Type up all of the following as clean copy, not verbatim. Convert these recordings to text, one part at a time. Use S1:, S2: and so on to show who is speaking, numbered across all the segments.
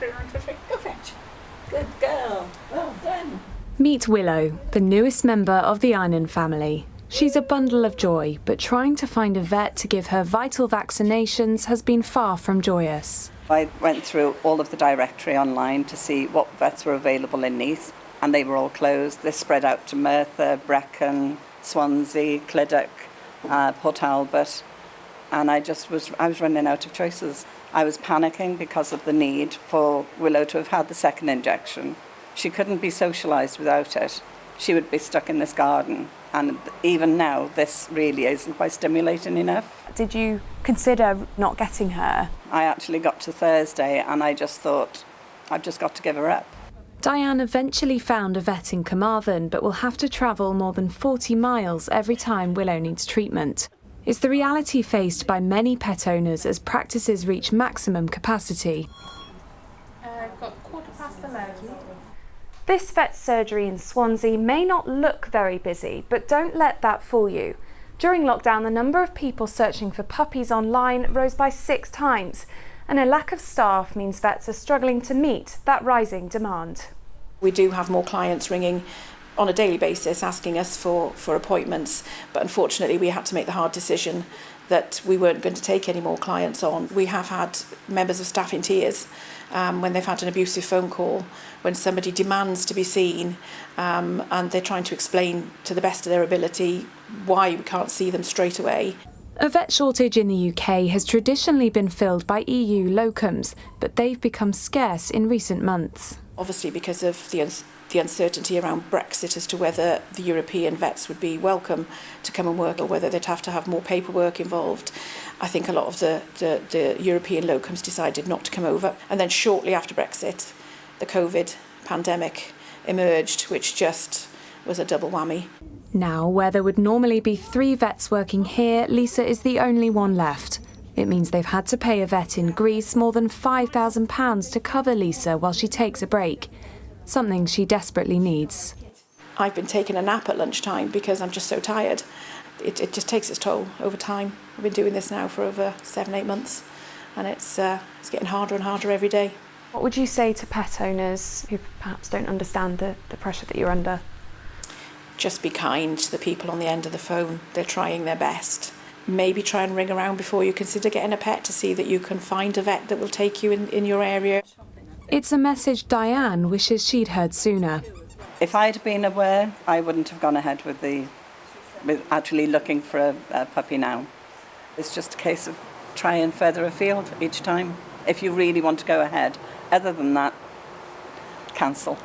S1: Go fetch. Good girl. Well done.
S2: Meet Willow, the newest member of the Einan family. She's a bundle of joy, but trying to find a vet to give her vital vaccinations has been far from joyous.
S1: I went through all of the directory online to see what vets were available in Nice, and they were all closed. They spread out to Merthyr, Brecon, Swansea, Clydach, Port Talbot, and I was running out of choices. I was panicking because of the need for Willow to have had the second injection. She couldn't be socialised without it. She would be stuck in this garden. And even now, this really isn't quite stimulating enough.
S2: Did you consider not getting her?
S1: I actually got to Thursday and I just thought, I've just got to give her up.
S2: Diane eventually found a vet in Carmarthen, but will have to travel more than 40 miles every time Willow needs treatment. It's the reality faced by many pet owners as practices reach maximum capacity.
S3: Got 11:15.
S2: This vet's surgery in Swansea may not look very busy, but don't let that fool you. During lockdown, the number of people searching for puppies online rose by 6 times, and a lack of staff means vets are struggling to meet that rising demand.
S4: We do have more clients ringing on a daily basis asking us for appointments, but unfortunately we had to make the hard decision that we weren't going to take any more clients on. We have had members of staff in tears when they've had an abusive phone call, when somebody demands to be seen and they're trying to explain to the best of their ability why we can't see them straight away.
S2: A vet shortage in the UK has traditionally been filled by EU locums, but they've become scarce in recent months.
S4: Obviously because of the uncertainty around Brexit as to whether the European vets would be welcome to come and work or whether they'd have to have more paperwork involved. I think a lot of the European locums decided not to come over. And then shortly after Brexit, the COVID pandemic emerged, which just was a double whammy.
S2: Now, where there would normally be 3 vets working here, Lisa is the only one left. It means they've had to pay a vet in Greece more than £5,000 to cover Lisa while she takes a break, something she desperately needs.
S4: I've been taking a nap at lunchtime because I'm just so tired. It just takes its toll over time. I've been doing this now for over 7-8 months, and it's getting harder and harder every day.
S2: What would you say to pet owners who perhaps don't understand the pressure that you're under?
S4: Just be kind to the people on the end of the phone. They're trying their best. Maybe try and ring around before you consider getting a pet to see that you can find a vet that will take you in your area.
S2: It's a message Diane wishes she'd heard sooner.
S1: If I'd been aware, I wouldn't have gone ahead with actually looking for a puppy now. It's just a case of trying further afield each time. If you really want to go ahead, other than that, cancel.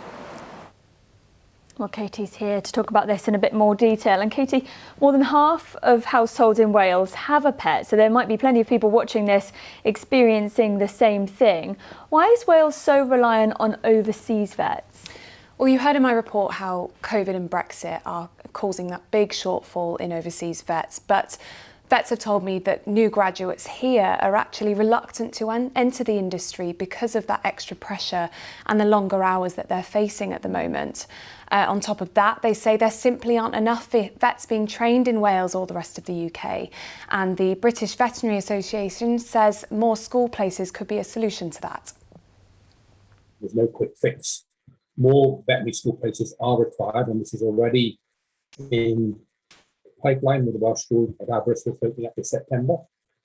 S3: Well, Katie's here to talk about this in a bit more detail. And Katie, more than half of households in Wales have a pet, so there might be plenty of people watching this experiencing the same thing. Why is Wales so reliant on overseas vets?
S2: Well, you heard in my report how COVID and Brexit are causing that big shortfall in overseas vets, but vets have told me that new graduates here are actually reluctant to enter the industry because of that extra pressure and the longer hours that they're facing at the moment. On top of that, they say there simply aren't enough vets being trained in Wales or the rest of the UK. And the British Veterinary Association says more school places could be a solution to that.
S5: There's no quick fix. More veterinary school places are required, and this is already in pipeline with the Welsh School at Aberystwyth opening up in September.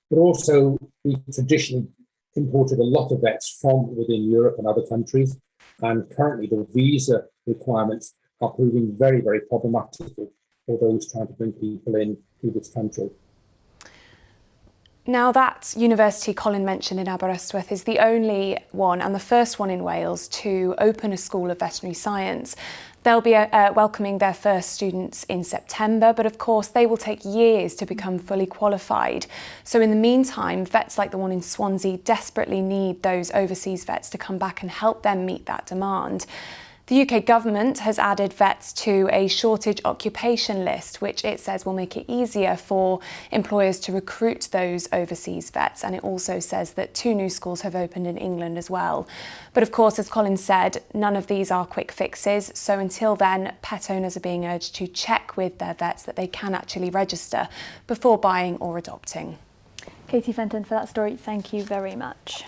S5: But also, we traditionally imported a lot of vets from within Europe and other countries, and currently the visa requirements are proving very, very problematic for those trying to bring people in to this country.
S2: Now, that university Colin mentioned in Aberystwyth is the only one and the first one in Wales to open a school of veterinary science. They'll be welcoming their first students in September, but of course they will take years to become fully qualified. So in the meantime, vets like the one in Swansea desperately need those overseas vets to come back and help them meet that demand. The UK government has added vets to a shortage occupation list, which it says will make it easier for employers to recruit those overseas vets. And it also says that 2 new schools have opened in England as well. But of course, as Colin said, none of these are quick fixes. So until then, pet owners are being urged to check with their vets that they can actually register before buying or adopting.
S3: Katie Fenton for that story, thank you very much.